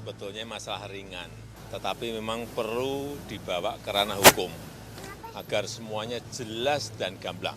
sebetulnya masalah ringan, tetapi memang perlu dibawa ke ranah hukum agar semuanya jelas dan gamblang.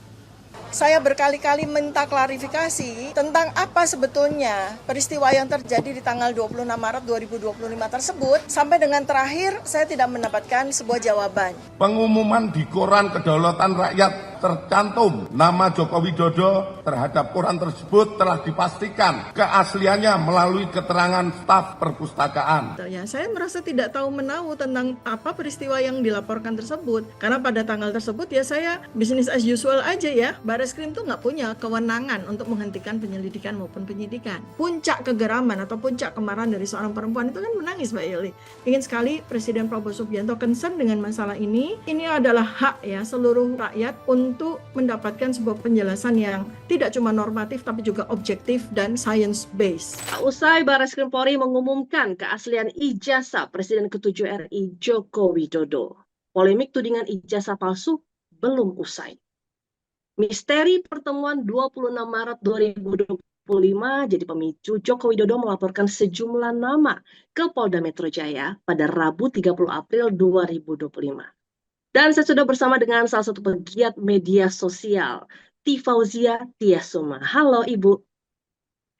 Saya berkali-kali minta klarifikasi tentang apa sebetulnya peristiwa yang terjadi di tanggal 26 Maret 2025 tersebut. Sampai dengan terakhir, saya tidak mendapatkan sebuah jawaban. Pengumuman di Koran Kedaulatan Rakyat tercantum nama Joko Widodo terhadap koran tersebut telah dipastikan keasliannya melalui keterangan staf perpustakaan. Ya, saya merasa tidak tahu menahu tentang apa peristiwa yang dilaporkan tersebut. Karena pada tanggal tersebut ya saya bisnis as usual aja ya. Bareskrim tuh nggak punya kewenangan untuk menghentikan penyelidikan maupun penyidikan. Puncak kegeraman atau puncak kemarahan dari seorang perempuan itu kan menangis, Mbak Yuli. Ingin sekali Presiden Prabowo Subianto concern dengan masalah ini. Ini adalah hak ya seluruh rakyat untuk mendapatkan sebuah penjelasan yang tidak cuma normatif tapi juga objektif dan science based. Usai Bareskrim Polri mengumumkan keaslian ijazah Presiden ke-7 RI Joko Widodo, polemik tudingan ijazah palsu belum usai. Misteri pertemuan 26 Maret 2025 jadi pemicu Joko Widodo melaporkan sejumlah nama ke Polda Metro Jaya pada Rabu 30 April 2025. Dan saya sudah bersama dengan salah satu pegiat media sosial, Tifauzia Tiasuma. Halo Ibu.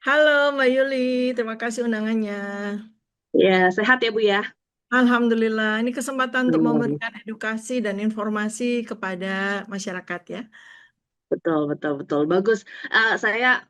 Halo Mbak Yuli, terima kasih undangannya. Ya, sehat ya Bu ya? Alhamdulillah, ini kesempatan untuk memberikan edukasi dan informasi kepada masyarakat ya. Betul, betul, betul. Bagus. Saya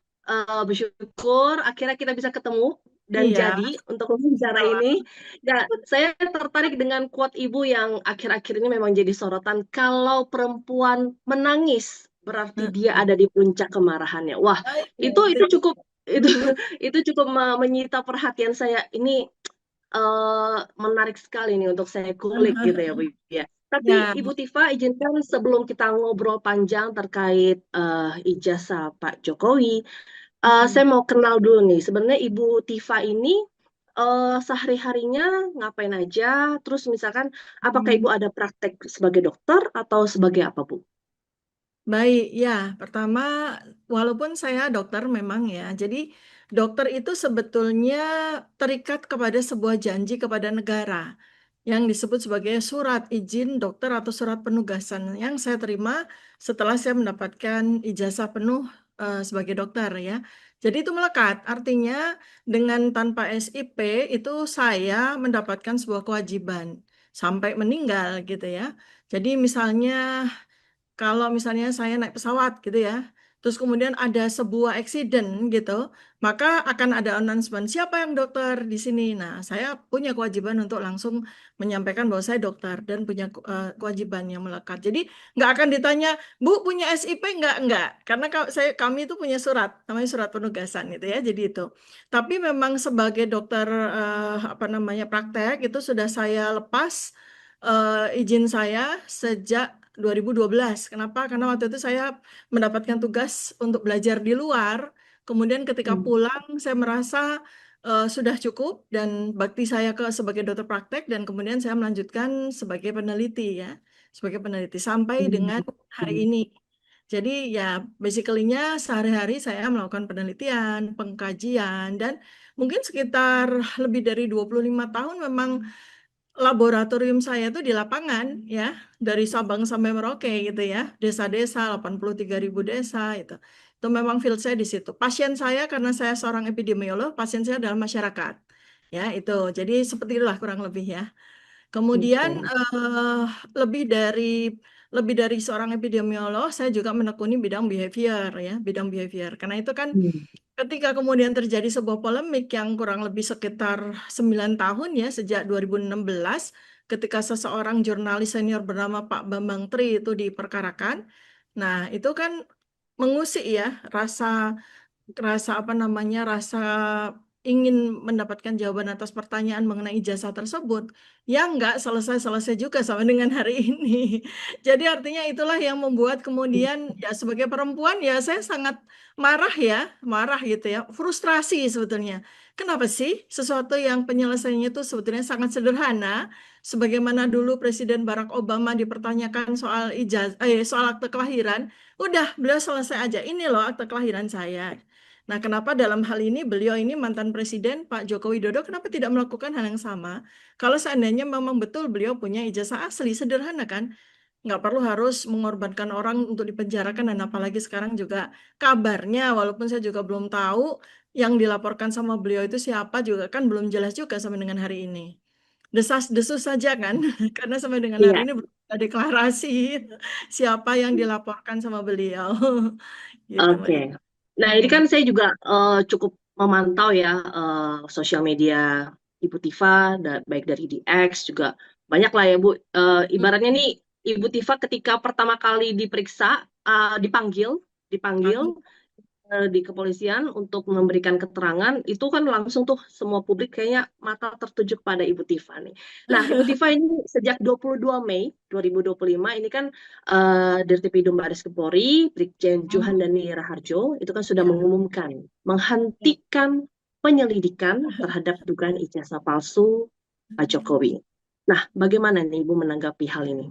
bersyukur akhirnya kita bisa ketemu dan Iya, jadi untuk bicara ini. Ya, saya tertarik dengan quote Ibu yang akhir-akhir ini memang jadi sorotan. Kalau perempuan menangis, berarti dia ada di puncak kemarahannya. Wah, itu cukup itu itu cukup menyita perhatian saya. Ini menarik sekali nih untuk saya kulik gitu ya Bu ya. Tapi ya. Ibu Tifa izinkan sebelum kita ngobrol panjang terkait ijazah Pak Jokowi, saya mau kenal dulu nih. Sebenarnya Ibu Tifa ini sehari-harinya ngapain aja? Terus misalkan apakah Ibu ada praktek sebagai dokter atau sebagai apa Bu? Baik, ya. Pertama, walaupun saya dokter memang ya, jadi dokter itu sebetulnya terikat kepada sebuah janji kepada negara yang disebut sebagai surat izin dokter atau surat penugasan yang saya terima setelah saya mendapatkan ijazah penuh sebagai dokter ya. Jadi itu melekat, artinya dengan tanpa SIP itu saya mendapatkan sebuah kewajiban sampai meninggal gitu ya. Jadi misalnya kalau misalnya saya naik pesawat gitu ya, terus kemudian ada sebuah accident gitu, maka akan ada announcement siapa yang dokter di sini. Nah, saya punya kewajiban untuk langsung menyampaikan bahwa saya dokter dan punya kewajiban yang melekat. Jadi nggak akan ditanya, Bu punya SIP nggak, karena kami itu punya surat, namanya surat penugasan gitu ya. Jadi itu. Tapi memang sebagai dokter apa namanya praktek itu sudah saya lepas izin saya sejak 2012. Kenapa? Karena waktu itu saya mendapatkan tugas untuk belajar di luar. Kemudian ketika pulang, saya merasa sudah cukup dan bakti saya sebagai dokter praktek dan kemudian saya melanjutkan sebagai peneliti ya, sebagai peneliti sampai dengan hari ini. Jadi ya basically-nya sehari-hari saya melakukan penelitian, pengkajian dan mungkin sekitar lebih dari 25 tahun memang laboratorium saya itu di lapangan ya, dari Sabang sampai Merauke gitu ya, desa-desa 83.000 desa itu. Itu memang field saya di situ. Pasien saya karena saya seorang epidemiolog, pasien saya adalah masyarakat. Ya, itu. Jadi seperti itulah kurang lebih ya. Kemudian lebih dari seorang epidemiolog, saya juga menekuni bidang behavior ya, bidang behavior. Karena itu kan ketika kemudian terjadi sebuah polemik yang kurang lebih sekitar 9 tahun ya, sejak 2016, ketika seseorang jurnalis senior bernama Pak Bambang Tri itu diperkarakan. Nah, itu kan mengusik ya rasa rasa apa namanya rasa ingin mendapatkan jawaban atas pertanyaan mengenai ijazah tersebut yang nggak selesai-selesai juga sampai dengan hari ini. Jadi artinya itulah yang membuat kemudian ya sebagai perempuan ya saya sangat marah gitu ya, frustrasi sebetulnya. Kenapa sih sesuatu yang penyelesaiannya itu sebetulnya sangat sederhana, sebagaimana dulu Presiden Barack Obama dipertanyakan soal soal akte kelahiran, udah beliau selesai aja. Ini loh akte kelahiran saya. Nah, kenapa dalam hal ini beliau ini mantan presiden Pak Joko Widodo kenapa tidak melakukan hal yang sama? Kalau seandainya memang betul beliau punya ijazah asli, sederhana kan? Nggak perlu harus mengorbankan orang untuk dipenjarakan, dan apalagi sekarang juga kabarnya, walaupun saya juga belum tahu yang dilaporkan sama beliau itu siapa, juga kan belum jelas juga sampai dengan hari ini. Desas-desus saja kan, karena sampai dengan Iya, hari ini belum ada deklarasi siapa yang dilaporkan sama beliau. Gitu, Mbak oke. Yuli. Nah, ini Hmm. kan saya juga cukup memantau ya sosial media Ibu Tifa, baik dari di X juga banyak lah ya Bu. Ibaratnya nih Ibu Tifa ketika pertama kali diperiksa, dipanggil di kepolisian untuk memberikan keterangan, itu kan langsung tuh semua publik kayaknya mata tertuju pada Ibu Tifa nih. Nah, Ibu Tifa ini sejak 22 Mei 2025 ini kan Dirtipidum Baris Kempori, Brigjen Juhandani Raharjo itu kan sudah Ya. mengumumkan menghentikan penyelidikan terhadap dugaan ijazah palsu Pak Jokowi. Nah, bagaimana nih Ibu menanggapi hal ini?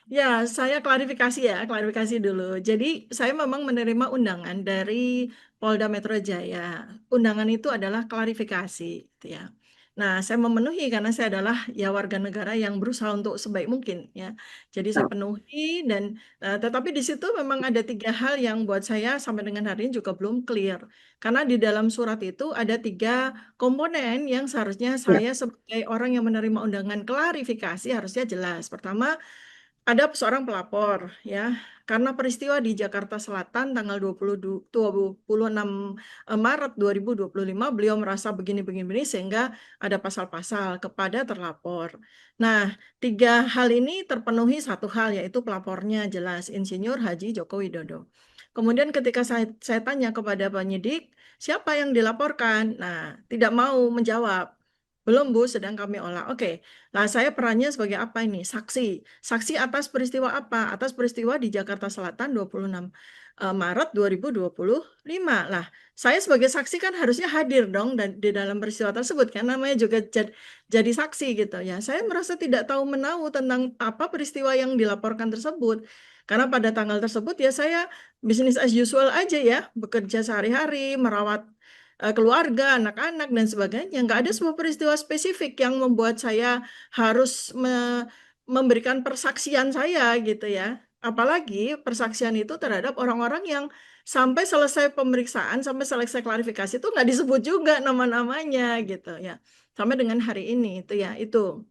Ya, saya klarifikasi dulu. Jadi, saya memang menerima undangan dari Polda Metro Jaya. Undangan itu adalah klarifikasi, gitu ya. Nah, saya memenuhi karena saya adalah ya warga negara yang berusaha untuk sebaik mungkin, ya. Jadi saya Nah, penuhi dan tetapi di situ memang ada 3 hal yang buat saya sampai dengan hari ini juga belum clear. Karena di dalam surat itu ada 3 komponen yang seharusnya ya, saya sebagai orang yang menerima undangan klarifikasi harusnya jelas. Pertama, ada seorang pelapor ya, karena peristiwa di Jakarta Selatan tanggal 26 Maret 2025 beliau merasa begini-begini sehingga ada pasal-pasal kepada terlapor. Nah, 3 hal ini terpenuhi, satu hal yaitu pelapornya jelas Insinyur Haji Joko Widodo. Kemudian ketika saya tanya kepada penyidik, siapa yang dilaporkan? Nah, tidak mau menjawab. Belum Bu, sedang kami olah. Oke, nah saya perannya sebagai apa ini? Saksi. Saksi atas peristiwa apa? Atas peristiwa di Jakarta Selatan 26 Maret 2025. Lah, saya sebagai saksi kan harusnya hadir dong dan di dalam peristiwa tersebut kan namanya juga jadi saksi gitu ya. Saya merasa tidak tahu menahu tentang apa peristiwa yang dilaporkan tersebut. Karena pada tanggal tersebut ya saya bisnis as usual aja ya, bekerja sehari-hari, merawat keluarga, anak-anak dan sebagainya. Nggak ada sebuah peristiwa spesifik yang membuat saya harus memberikan persaksian saya gitu ya. Apalagi persaksian itu terhadap orang-orang yang sampai selesai pemeriksaan, sampai selesai klarifikasi itu nggak disebut juga nama-namanya gitu ya. Sampai dengan hari ini itu ya, itu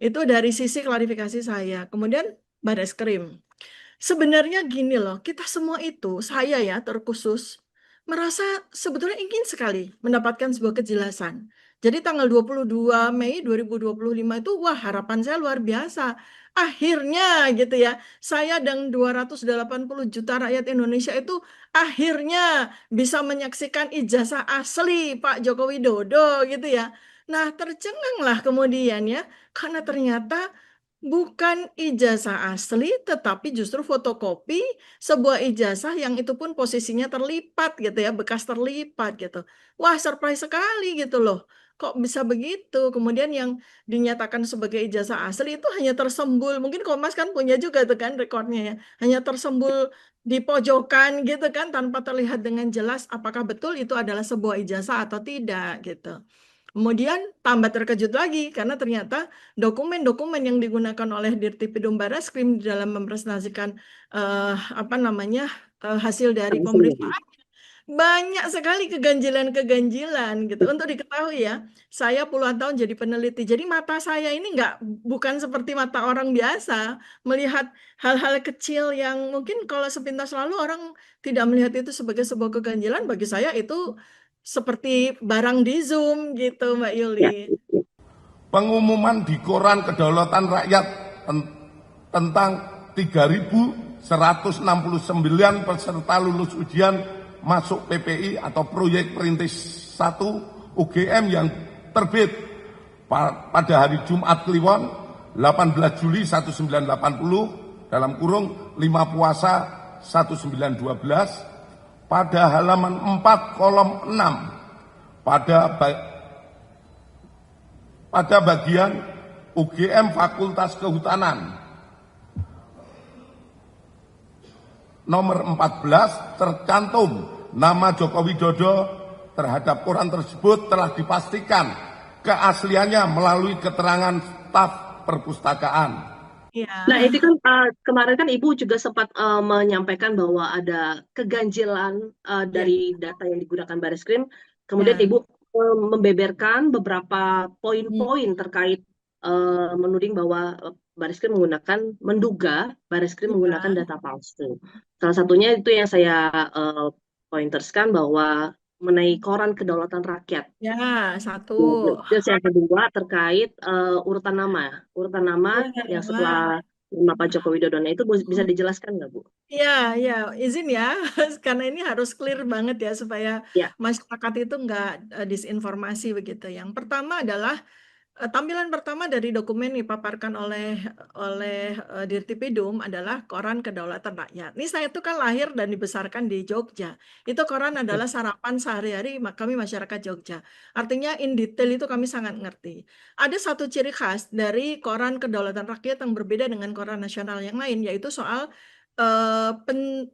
dari sisi klarifikasi saya. Kemudian Bareskrim. Sebenarnya gini loh, kita semua itu, saya ya terkhusus, merasa sebetulnya ingin sekali mendapatkan sebuah kejelasan. Jadi tanggal 22 Mei 2025 itu, wah harapan saya luar biasa. Akhirnya gitu ya, saya dan 280 juta rakyat Indonesia itu akhirnya bisa menyaksikan ijazah asli Pak Joko Widodo gitu ya. Nah tercenganglah kemudian ya, karena ternyata bukan ijazah asli, tetapi justru fotokopi sebuah ijazah yang itu pun posisinya terlipat gitu ya, bekas terlipat gitu. Wah, surprise sekali gitu loh. Kok bisa begitu? Kemudian yang dinyatakan sebagai ijazah asli itu hanya tersembul. Mungkin Komnas kan punya juga tuh kan rekornya ya. Hanya tersembul di pojokan gitu kan tanpa terlihat dengan jelas apakah betul itu adalah sebuah ijazah atau tidak gitu. Kemudian tambah terkejut lagi karena ternyata dokumen-dokumen yang digunakan oleh Dirtipidum Barreskrim di dalam mempresentasikan apa namanya hasil dari sendiri. pemeriksaan banyak sekali keganjilan-keganjilan gitu. Untuk diketahui ya, saya puluhan tahun jadi peneliti. Jadi mata saya ini bukan seperti mata orang biasa melihat hal-hal kecil yang mungkin kalau sepintas lalu orang tidak melihat itu sebagai sebuah keganjilan. Bagi saya itu seperti barang di Zoom gitu, Mbak Yuli. Ya, Pengumuman di Koran Kedaulatan Rakyat tentang 3.169 peserta lulus ujian masuk PPI atau proyek perintis 1 UGM yang terbit pada hari Jumat Kliwon 18 Juli 1980 dalam kurung 5 Puasa 1912 pada halaman 4 kolom 6 pada bagian UGM Fakultas Kehutanan nomor 14 tercantum nama Joko Widodo terhadap koran tersebut telah dipastikan keasliannya melalui keterangan staf perpustakaan. Ya. Nah, itu kan kemarin kan Ibu juga sempat menyampaikan bahwa ada keganjilan dari data yang digunakan Bareskrim. Kemudian Ya. Ibu membeberkan beberapa poin-poin terkait menuding bahwa Bareskrim menduga Bareskrim menggunakan data palsu. Salah satunya itu yang saya pointerskan bahwa mengenai koran kedaulatan rakyat. Ya, satu. Terus yang kedua terkait urutan nama yang setelah nama Pak Joko Widodo. Nah, itu bisa dijelaskan nggak, Bu? Ya, ya, izin ya, karena ini harus clear banget ya supaya Ya, masyarakat itu nggak disinformasi begitu. Yang pertama adalah tampilan pertama dari dokumen dipaparkan oleh Dirtipidum adalah Koran Kedaulatan Rakyat. Ini saya itu kan lahir dan dibesarkan di Jogja. Itu koran adalah sarapan sehari-hari kami masyarakat Jogja. Artinya in detail itu kami sangat ngerti. Ada satu ciri khas dari Koran Kedaulatan Rakyat yang berbeda dengan koran nasional yang lain, yaitu soal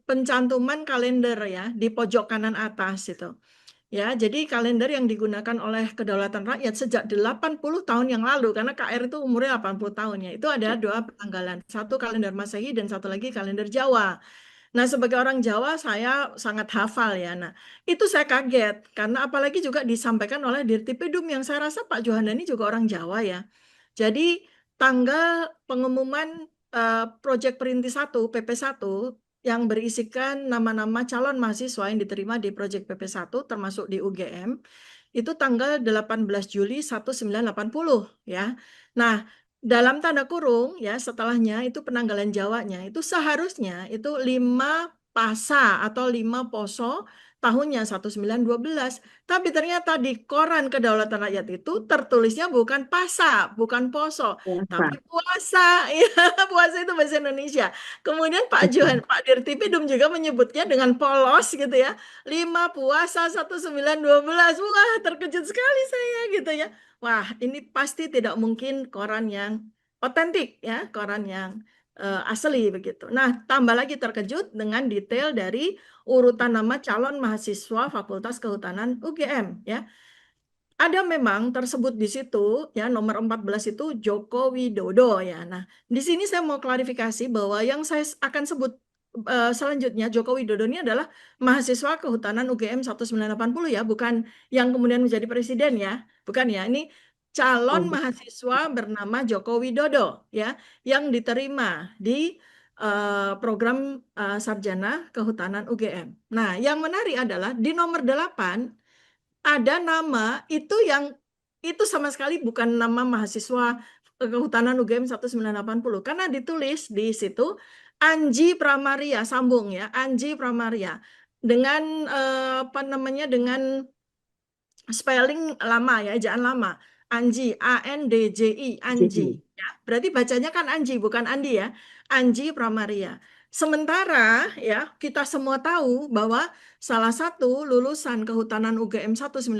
pencantuman kalender ya di pojok kanan atas itu. Ya, jadi kalender yang digunakan oleh Kedaulatan Rakyat sejak 80 tahun yang lalu, karena KR itu umurnya 80 tahun ya, itu ada dua penanggalan, satu kalender Masehi dan satu lagi kalender Jawa. Nah, sebagai orang Jawa saya sangat hafal ya. Nah, itu saya kaget, karena apalagi juga disampaikan oleh Dirtipidum yang saya rasa Pak Johandani juga orang Jawa ya. Jadi, tanggal pengumuman Proyek Perintis 1, PP1, yang berisikan nama-nama calon mahasiswa yang diterima di proyek PP1 termasuk di UGM itu tanggal 18 Juli 1980 ya. Nah, dalam tanda kurung ya setelahnya itu penanggalan Jawanya itu seharusnya itu 5 Pasa atau 5 Poso tahunnya 1912. Tapi ternyata di Koran Kedaulatan Rakyat itu tertulisnya bukan Pasa, bukan Poso, tapi puasa. Ya, puasa itu bahasa Indonesia. Kemudian Pak Dirtipidum juga menyebutnya dengan polos gitu ya. 5 puasa 1912. Wah, terkejut sekali saya gitu ya. Wah, ini pasti tidak mungkin koran yang otentik ya, koran yang asli begitu. Nah, tambah lagi terkejut dengan detail dari urutan nama calon mahasiswa Fakultas Kehutanan UGM ya. Ada memang tersebut di situ ya nomor 14 itu Joko Widodo ya. Nah, di sini saya mau klarifikasi bahwa yang saya akan sebut selanjutnya Joko Widodo ini adalah mahasiswa Kehutanan UGM 1980 ya, bukan yang kemudian menjadi presiden ya. Bukan ya. Ini calon mahasiswa bernama Joko Widodo ya yang diterima di program sarjana Kehutanan UGM. Nah, yang menarik adalah di nomor 8 ada nama itu yang itu sama sekali bukan nama mahasiswa Kehutanan UGM 1980 karena ditulis di situ Anji Pramaria, sambung ya, Anji Pramaria dengan apa namanya dengan spelling lama ya, ejaan lama. Anji, ANDJI, Anji. Ya, berarti bacanya kan Anji, bukan Andi ya. Anji Pramaria. Sementara ya kita semua tahu bahwa salah satu lulusan Kehutanan UGM 1980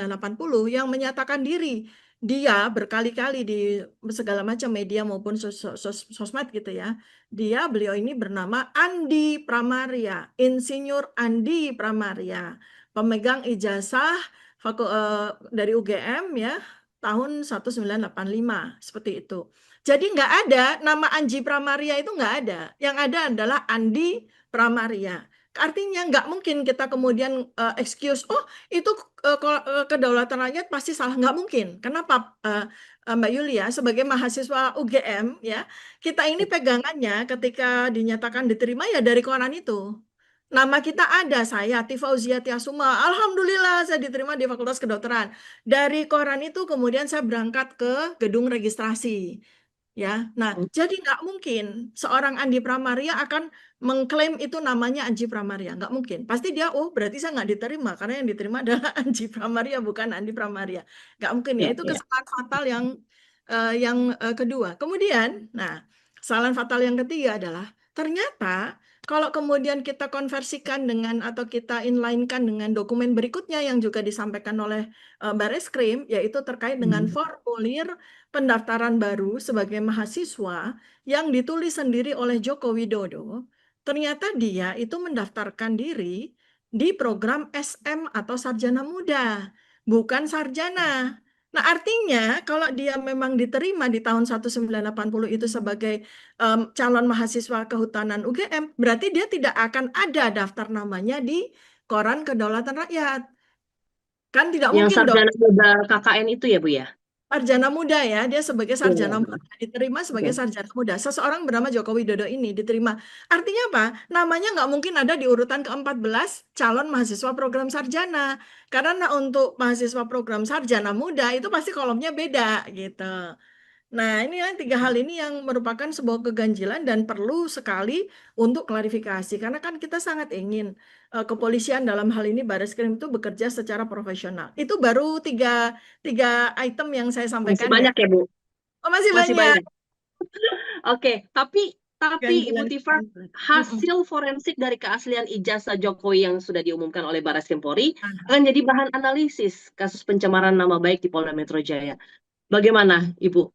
yang menyatakan diri dia berkali-kali di segala macam media maupun sosmed gitu ya. Beliau ini bernama Andi Pramaria, Insinyur Andi Pramaria, pemegang ijazah dari UGM ya tahun 1985 seperti itu. Jadi nggak ada nama Anji Pramaria itu nggak ada. Yang ada adalah Andi Pramaria. Artinya nggak mungkin kita kemudian excuse, oh itu kedaulatan rakyat pasti salah. Nggak mungkin. Kenapa Mbak Yulia sebagai mahasiswa UGM ya kita ini pegangannya ketika dinyatakan diterima ya dari koran itu. Nama kita ada, saya Tifauzia Tiasuma. Alhamdulillah saya diterima di Fakultas Kedokteran. Dari koran itu kemudian saya berangkat ke gedung registrasi. Ya, nah jadi nggak mungkin seorang Andi Pramaria akan mengklaim itu namanya Anji Pramaria, nggak mungkin. Pasti dia, oh berarti saya nggak diterima karena yang diterima adalah Anji Pramaria bukan Andi Pramaria. Nggak mungkin ya, itu kesalahan fatal yang kedua. Kemudian, nah kesalahan fatal yang ketiga adalah ternyata kalau kemudian kita konversikan dengan atau kita inline-kan dengan dokumen berikutnya yang juga disampaikan oleh Bareskrim, yaitu terkait dengan formulir pendaftaran baru sebagai mahasiswa yang ditulis sendiri oleh Joko Widodo, ternyata dia itu mendaftarkan diri di program SM atau sarjana muda, bukan sarjana. Nah, artinya kalau dia memang diterima di tahun 1980 itu sebagai calon mahasiswa kehutanan UGM, berarti dia tidak akan ada daftar namanya di Koran Kedaulatan Rakyat. Kan tidak Yang mungkin dong. sarjana muda KKN itu ya, Bu ya? Sarjana muda ya, dia sebagai sarjana muda, Iya. diterima sebagai Oke. sarjana muda. Seseorang bernama Joko Widodo ini diterima. Artinya apa? Namanya nggak mungkin ada di urutan ke-14 calon mahasiswa program sarjana. Karena untuk mahasiswa program sarjana muda itu pasti kolomnya beda gitu. Nah, ini yang tiga hal ini yang merupakan sebuah keganjilan dan perlu sekali untuk klarifikasi. Karena kan kita sangat ingin kepolisian dalam hal ini Barreskrim itu bekerja secara profesional. Itu baru tiga item yang saya Masih sampaikan ya. banyak ya, Bu? Oh, masih Masih banyak banyak. Oke, tapi Ibu Tifa, keganjilan-keganjilan. Mm-mm. hasil forensik dari keaslian ijazah Jokowi yang sudah diumumkan oleh Barreskrim Polri Nah, akan jadi bahan analisis kasus pencemaran nama baik di Polda Metro Jaya. Bagaimana, Ibu?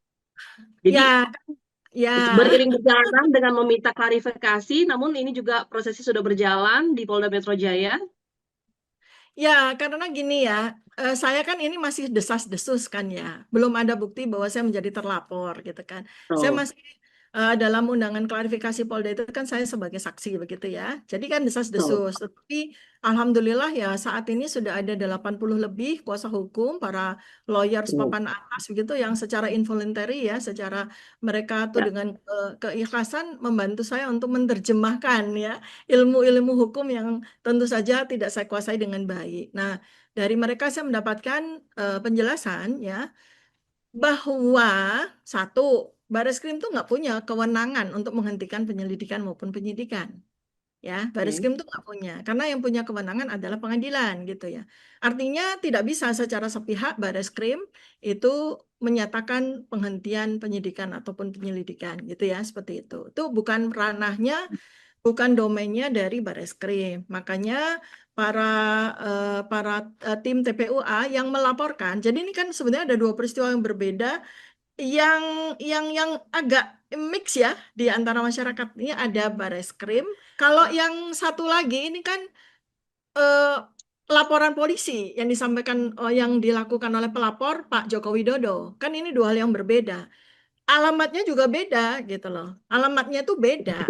Jadi ya, ya, beriring berjalan dengan meminta klarifikasi, namun ini juga prosesnya sudah berjalan di Polda Metro Jaya. ya, karena gini ya, saya kan ini masih desas-desus kan ya, belum ada bukti bahwa saya menjadi terlapor gitu kan. Saya Oh, masih dalam undangan klarifikasi Polda itu kan saya sebagai saksi begitu ya. Jadi kan betul. desas-desus. Tetapi alhamdulillah ya saat ini sudah ada 80 lebih kuasa hukum, para lawyers Oh, papan atas begitu yang secara involuntary ya, secara mereka tuh ya. dengan keikhlasan membantu saya untuk menerjemahkan ya ilmu-ilmu hukum yang tentu saja tidak saya kuasai dengan baik. Nah, dari mereka saya mendapatkan penjelasan ya bahwa satu, Barreskrim itu nggak punya kewenangan untuk menghentikan penyelidikan maupun penyidikan. Ya, Oke. Barreskrim itu nggak punya, karena yang punya kewenangan adalah pengadilan gitu ya. Artinya tidak bisa secara sepihak Barreskrim itu menyatakan penghentian penyidikan ataupun penyelidikan gitu ya, seperti itu. Itu bukan ranahnya, bukan domainnya dari Barreskrim. Makanya para tim TPUA yang melaporkan. Jadi ini kan sebenarnya ada dua peristiwa yang berbeda yang yang agak mix ya di antara masyarakat ini ada Barreskrim. Kalau yang satu lagi ini kan eh, laporan polisi yang disampaikan yang dilakukan oleh pelapor Pak Joko Widodo. Kan ini dua hal yang berbeda. Alamatnya juga beda gitu loh. Alamatnya itu beda.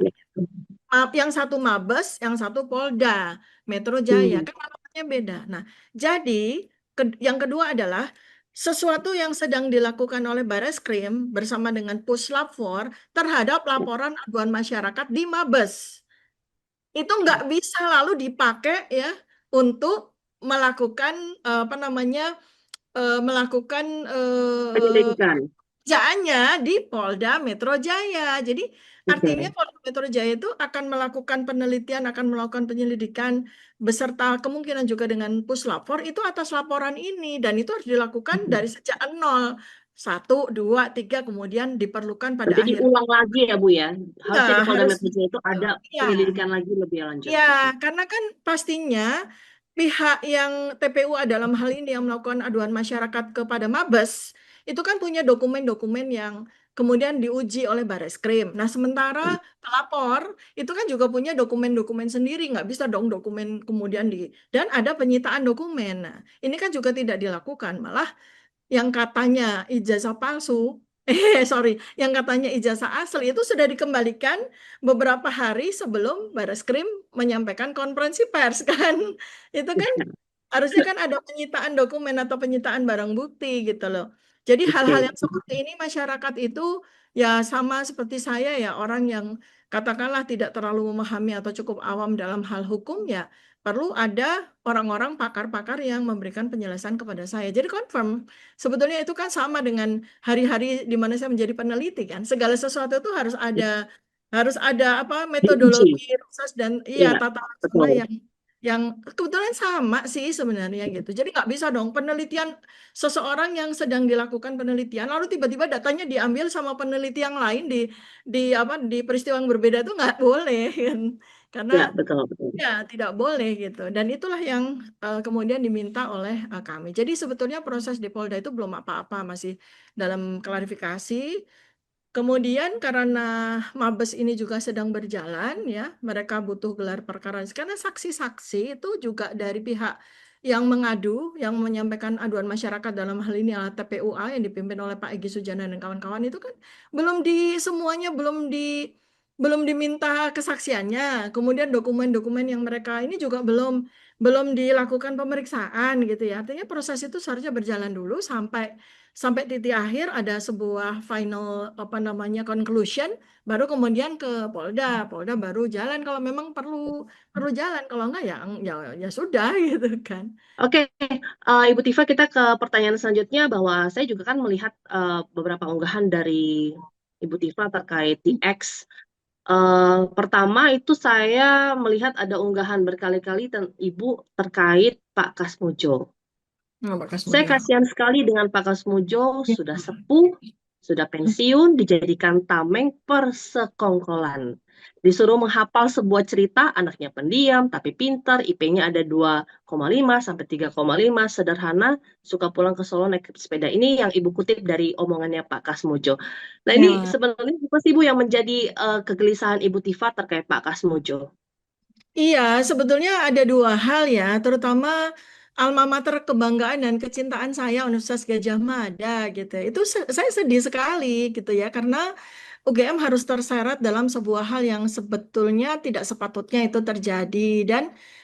Yang satu Mabes, yang satu Polda Metro Jaya, Hmm. kan alamatnya beda. Nah, jadi yang kedua adalah sesuatu yang sedang dilakukan oleh Barreskrim bersama dengan Puslap 4 terhadap laporan aduan masyarakat di Mabes. Itu nggak bisa lalu dipakai ya untuk melakukan apa namanya melakukan Penyelidikan. kerjaannya di Polda Metro Jaya. Jadi artinya Oke. Polda Metro Jaya itu akan melakukan penelitian, akan melakukan penyelidikan beserta kemungkinan juga dengan puslapor itu atas laporan ini dan itu harus dilakukan dari sejak nol. Satu, dua, tiga, kemudian diperlukan pada Berarti akhir. diulang lagi ya, Bu ya. Ya, Harusnya di Polda harus Metro Jaya gitu. itu ada Ya, penyelidikan lagi lebih lanjut. ya, Oke. karena kan pastinya pihak yang TPUA dalam hal ini yang melakukan aduan masyarakat kepada Mabes itu kan punya dokumen-dokumen yang kemudian diuji oleh Barreskrim. Nah, sementara pelapor itu kan juga punya dokumen-dokumen sendiri, nggak bisa dong dokumen kemudian dan ada penyitaan dokumen. Nah, ini kan juga tidak dilakukan, malah yang katanya ijazah palsu, sorry, yang katanya ijazah asli itu sudah dikembalikan beberapa hari sebelum Barreskrim menyampaikan konferensi pers kan. Itu kan harusnya kan ada penyitaan dokumen atau penyitaan barang bukti gitu loh. Jadi hal-hal Oke. yang seperti ini masyarakat itu ya sama seperti saya ya orang yang katakanlah tidak terlalu memahami atau cukup awam dalam hal hukum ya perlu ada orang-orang pakar-pakar yang memberikan penjelasan kepada saya. Jadi confirm sebetulnya itu kan sama dengan hari-hari di mana saya menjadi peneliti kan. Segala sesuatu itu harus ada apa Diuji. metodologi proses dan iya Iya, tata laksana betul. yang kebetulan sama sih sebenarnya gitu. Jadi nggak bisa dong penelitian seseorang yang sedang dilakukan penelitian lalu tiba-tiba datanya diambil sama peneliti yang lain di apa di peristiwa yang berbeda itu nggak boleh kan. Karena Ya, betul, betul. ya tidak boleh gitu. Dan itulah yang kemudian diminta oleh kami. Jadi sebetulnya proses di Polda itu belum apa-apa masih dalam klarifikasi Kemudian karena Mabes ini juga sedang berjalan ya, mereka butuh gelar perkara. Karena saksi-saksi itu juga dari pihak yang mengadu, yang menyampaikan aduan masyarakat dalam hal ini adalah TPUA yang dipimpin oleh Pak Egy Sujana dan kawan-kawan itu kan semuanya belum diminta kesaksiannya. Kemudian dokumen-dokumen yang mereka ini juga belum dilakukan pemeriksaan gitu ya. Artinya proses itu seharusnya berjalan dulu sampai sampai titik akhir ada sebuah final apa namanya conclusion, baru kemudian ke Polda. Polda baru jalan kalau memang perlu perlu jalan, kalau enggak ya sudah gitu kan. Oke, Ibu Tifa, kita ke pertanyaan selanjutnya bahwa saya juga kan melihat beberapa unggahan dari Ibu Tifa terkait di X. Pertama itu saya melihat ada unggahan berkali-kali Ibu terkait Pak Kasmujo. Nah, Pak Saya Kasmujo. kasihan sekali dengan Pak Kasmujo, sudah sepuh, sudah pensiun, dijadikan tameng persekongkolan. Disuruh menghafal sebuah cerita, anaknya pendiam, tapi pintar, IP-nya ada 2,5 sampai 3,5, sederhana, suka pulang ke Solo naik sepeda. Ini yang Ibu kutip dari omongannya Pak Kasmujo. Nah ini Ya. sebenarnya apa sih Bu yang menjadi kegelisahan Ibu Tifa terkait Pak Kasmujo? Iya, sebetulnya ada dua hal ya, terutama alma mater kebanggaan dan kecintaan saya Universitas Gadjah Mada gitu. Itu saya sedih sekali gitu ya, karena UGM harus terseret dalam sebuah hal yang sebetulnya tidak sepatutnya itu terjadi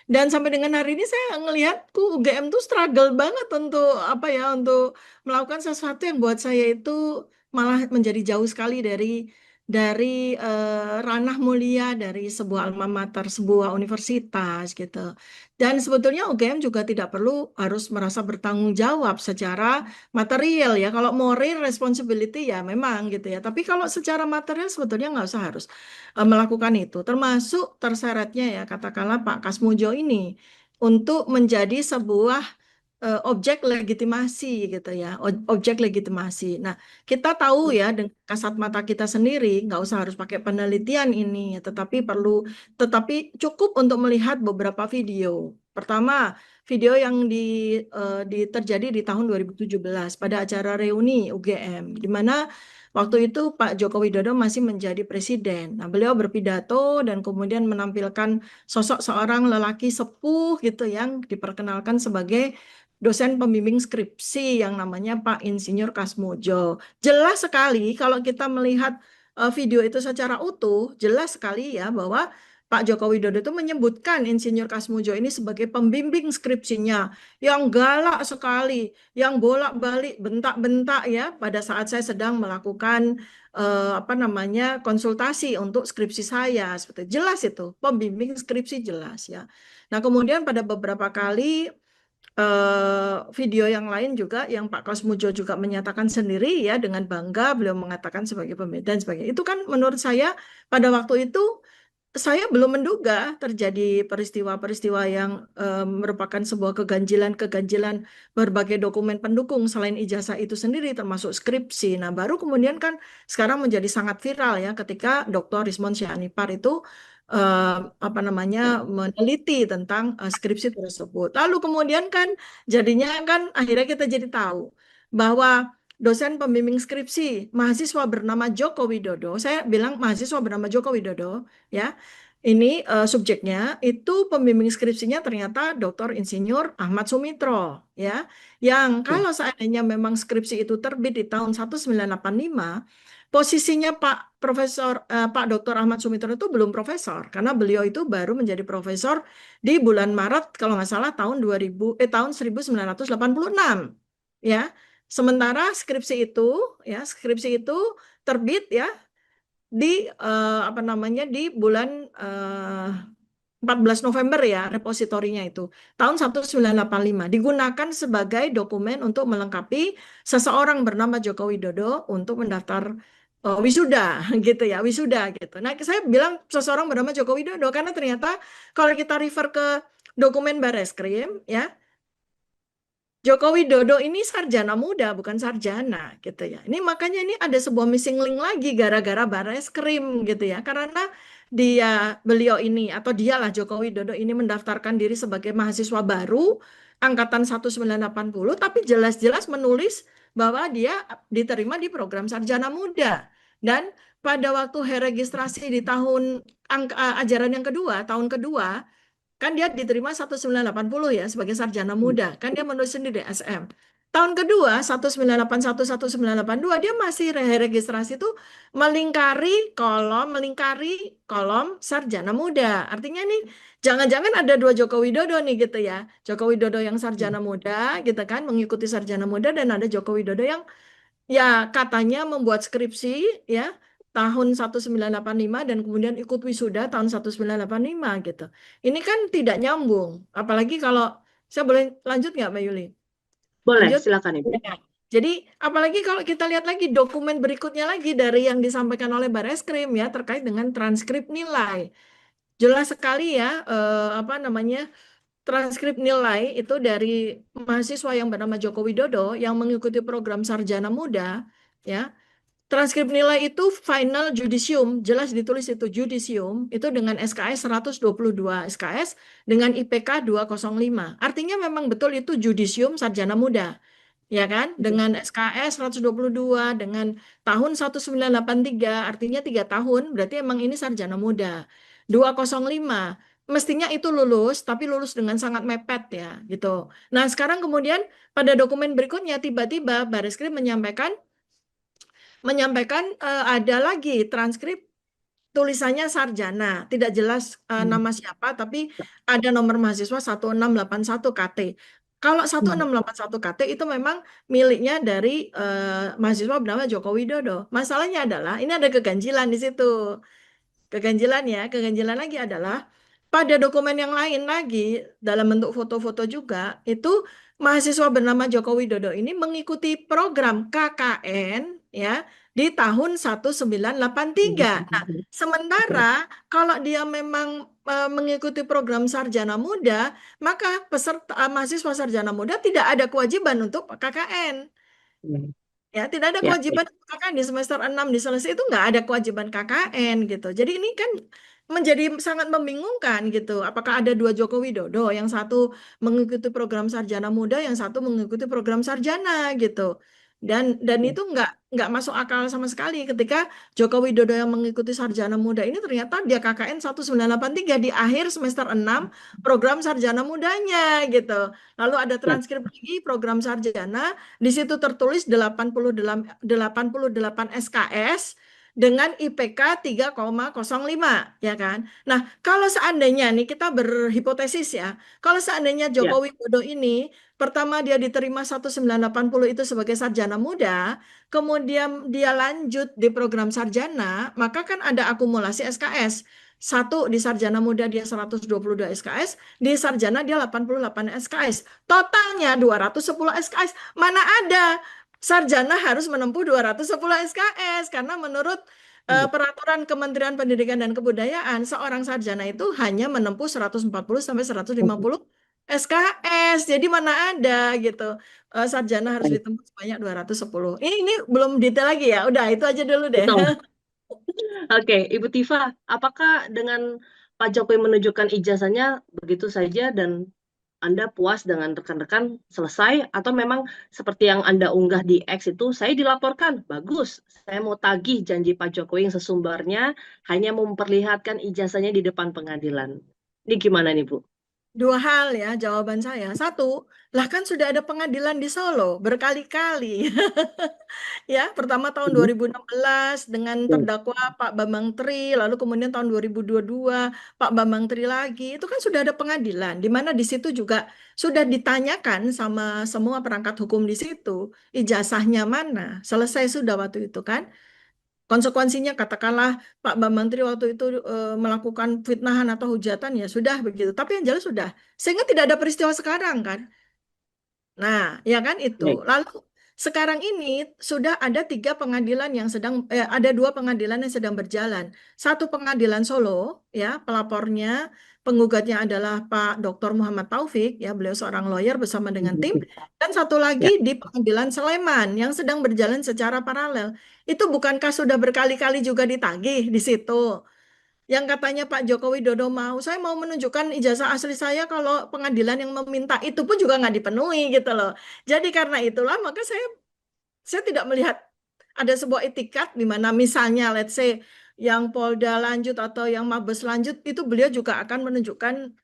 dan sampai dengan hari ini saya ngelihat UGM tuh struggle banget untuk apa ya untuk melakukan sesuatu yang buat saya itu malah menjadi jauh sekali dari ranah mulia dari sebuah alma mater, sebuah universitas gitu. Dan sebetulnya UGM juga tidak perlu harus merasa bertanggung jawab secara material ya. Kalau moral responsibility ya memang gitu ya. Tapi kalau secara material sebetulnya nggak usah harus melakukan itu. Termasuk terseretnya ya katakanlah Pak Kasmujo ini untuk menjadi sebuah objek legitimasi gitu ya, objek legitimasi. Nah, kita tahu ya dengan kasat mata kita sendiri, nggak usah harus pakai penelitian ini, ya, tetapi cukup untuk melihat beberapa video. Pertama, video yang terjadi di tahun 2017 pada acara reuni UGM, di mana waktu itu Pak Joko Widodo masih menjadi presiden. Nah, beliau berpidato dan kemudian menampilkan sosok seorang lelaki sepuh gitu yang diperkenalkan sebagai dosen pembimbing skripsi yang namanya Pak Insinyur Kasmujo. Jelas sekali kalau kita melihat video itu secara utuh, jelas sekali ya bahwa Pak Joko Widodo itu menyebutkan Insinyur Kasmujo ini sebagai pembimbing skripsinya yang galak sekali, yang bolak-balik bentak-bentak ya pada saat saya sedang melakukan apa namanya konsultasi untuk skripsi saya. Seperti jelas itu, pembimbing skripsi jelas ya. Nah, kemudian pada beberapa kali video yang lain juga yang Pak Kasmujo juga menyatakan sendiri ya dengan bangga beliau mengatakan sebagai pembeda dan sebagainya. Itu kan menurut saya pada waktu itu saya belum menduga terjadi peristiwa-peristiwa yang merupakan sebuah keganjilan-keganjilan berbagai dokumen pendukung selain ijazah itu sendiri termasuk skripsi. Nah, baru kemudian kan sekarang menjadi sangat viral ya ketika Dr. Rismon Syahnipar itu apa namanya meneliti tentang skripsi tersebut. Lalu kemudian kan jadinya kan akhirnya kita jadi tahu bahwa dosen pembimbing skripsi mahasiswa bernama Joko Widodo, saya bilang mahasiswa bernama Joko Widodo ya. Ini subjeknya itu pembimbing skripsinya ternyata Dr. Insinyur Ahmad Sumitro ya. Yang kalau seandainya memang skripsi itu terbit di tahun 1985, posisinya Pak Dr. Ahmad Sumitro itu belum profesor karena beliau itu baru menjadi profesor di bulan Maret kalau nggak salah tahun 1986 ya. Sementara skripsi itu terbit ya di apa namanya di bulan 14 November ya repositorinya itu tahun 1985 digunakan sebagai dokumen untuk melengkapi seseorang bernama Joko Widodo untuk mendaftar wisuda gitu ya wisuda gitu. Nah saya bilang seseorang bernama Joko Widodo karena ternyata kalau kita refer ke dokumen Bareskrim ya Joko Widodo ini sarjana muda, bukan sarjana, gitu ya. Ini makanya ini ada sebuah missing link lagi gara-gara Bareskrim, gitu ya. Karena beliau ini atau dialah Joko Widodo ini mendaftarkan diri sebagai mahasiswa baru angkatan 1980, tapi jelas-jelas menulis bahwa dia diterima di program sarjana muda. Dan pada waktu registrasi di tahun ajaran yang kedua, tahun kedua, kan dia diterima 1980 ya sebagai sarjana muda. Kan dia menulis sendiri SM. Tahun kedua 1981 1982 dia masih registrasi itu melingkari kolom sarjana muda. Artinya nih jangan-jangan ada dua Joko Widodo nih gitu ya. Joko Widodo yang sarjana muda gitu kan mengikuti sarjana muda dan ada Joko Widodo yang ya katanya membuat skripsi ya tahun 1985 dan kemudian ikut wisuda tahun 1985 gitu. Ini kan tidak nyambung. Apalagi kalau saya boleh lanjut nggak Mbak Yuli? Boleh, Lanjut. silakan Ibu. Ya. Jadi apalagi kalau kita lihat lagi dokumen berikutnya lagi dari yang disampaikan oleh Bareskrim ya terkait dengan transkrip nilai. Jelas sekali ya apa namanya transkrip nilai itu dari mahasiswa yang bernama Joko Widodo yang mengikuti program sarjana muda ya. Transkrip nilai itu final judicium, jelas ditulis itu judicium, itu dengan SKS 122 SKS dengan IPK 205. Artinya memang betul itu judicium sarjana muda. Ya kan? Dengan SKS 122, dengan tahun 1983, artinya 3 tahun, berarti emang ini sarjana muda. 205, mestinya itu lulus, tapi lulus dengan sangat mepet ya, gitu. Nah, sekarang kemudian pada dokumen berikutnya, tiba-tiba Bareskrim menyampaikan ada lagi transkrip tulisannya sarjana, tidak jelas nama siapa, tapi ada nomor mahasiswa 1681 KT. Kalau 1681 KT itu memang miliknya dari mahasiswa bernama Joko Widodo. Masalahnya adalah ini ada keganjilan di situ. Keganjilan lagi adalah pada dokumen yang lain lagi dalam bentuk foto-foto juga itu mahasiswa bernama Joko Widodo ini mengikuti program KKN ya di tahun 1983. Nah, sementara kalau dia memang mengikuti program sarjana muda, maka peserta mahasiswa sarjana muda tidak ada kewajiban untuk KKN. Ya, tidak ada Ya, kewajiban KKN di semester 6 di selesai itu nggak ada kewajiban KKN gitu. Jadi ini kan menjadi sangat membingungkan gitu. Apakah ada dua Joko Widodo, yang satu mengikuti program sarjana muda, yang satu mengikuti program sarjana gitu. Dan itu nggak masuk akal sama sekali ketika Joko Widodo yang mengikuti sarjana muda ini ternyata dia KKN 1983 di akhir semester 6 program sarjana mudanya gitu. Lalu ada transkrip lagi program sarjana di situ tertulis 88 SKS dengan IPK 3,05 ya kan. Nah, kalau seandainya nih kita berhipotesis ya, kalau seandainya ya. Joko Widodo ini pertama dia diterima 1980 itu sebagai sarjana muda, kemudian dia lanjut di program sarjana, maka kan ada akumulasi SKS. Satu di sarjana muda dia 122 SKS, di sarjana dia 88 SKS. Totalnya 210 SKS. Mana ada sarjana harus menempuh 210 SKS karena menurut peraturan Kementerian Pendidikan dan Kebudayaan seorang sarjana itu hanya menempuh 140 sampai 150 SKS. Jadi mana ada gitu. Sarjana harus ditempuh sebanyak 210. Ini belum detail lagi ya. Udah itu aja dulu deh. Betul. Oke, Ibu Tifa, apakah dengan Pak Jokowi menunjukkan ijazahnya begitu saja dan Anda puas dengan rekan-rekan selesai, atau memang seperti yang Anda unggah di X itu, saya dilaporkan, bagus, saya mau tagih janji Pak Jokowi yang sesumbarnya, hanya memperlihatkan ijazahnya di depan pengadilan. Ini gimana nih, Bu? Dua hal ya jawaban saya. Satu, lah kan sudah ada pengadilan di Solo berkali-kali. Ya, pertama tahun 2016 dengan terdakwa Pak Bambang Tri, lalu kemudian tahun 2022 Pak Bambang Tri lagi. Itu kan sudah ada pengadilan, di mana di situ juga sudah ditanyakan sama semua perangkat hukum di situ, ijazahnya mana. Selesai sudah waktu itu kan. Konsekuensinya katakanlah Pak Bambang Tri waktu itu melakukan fitnahan atau hujatan ya sudah begitu. Tapi yang jelas sudah. Sehingga tidak ada peristiwa sekarang kan. Nah, ya kan itu. Baik. Lalu sekarang ini sudah ada ada dua pengadilan yang sedang berjalan. Satu pengadilan Solo, ya pelapornya, penggugatnya adalah Pak Dr. Muhammad Taufik, ya beliau seorang lawyer bersama dengan tim. Dan satu Ya. lagi di pengadilan Sleman yang sedang berjalan secara paralel. Itu bukankah sudah berkali-kali juga ditagih di situ? Yang katanya Pak Joko Widodo saya mau menunjukkan ijazah asli saya kalau pengadilan yang meminta itu pun juga nggak dipenuhi gitu loh. Jadi karena itulah maka saya tidak melihat ada sebuah etikat di mana misalnya let's say yang Polda lanjut atau yang Mabes lanjut itu beliau juga akan menunjukkan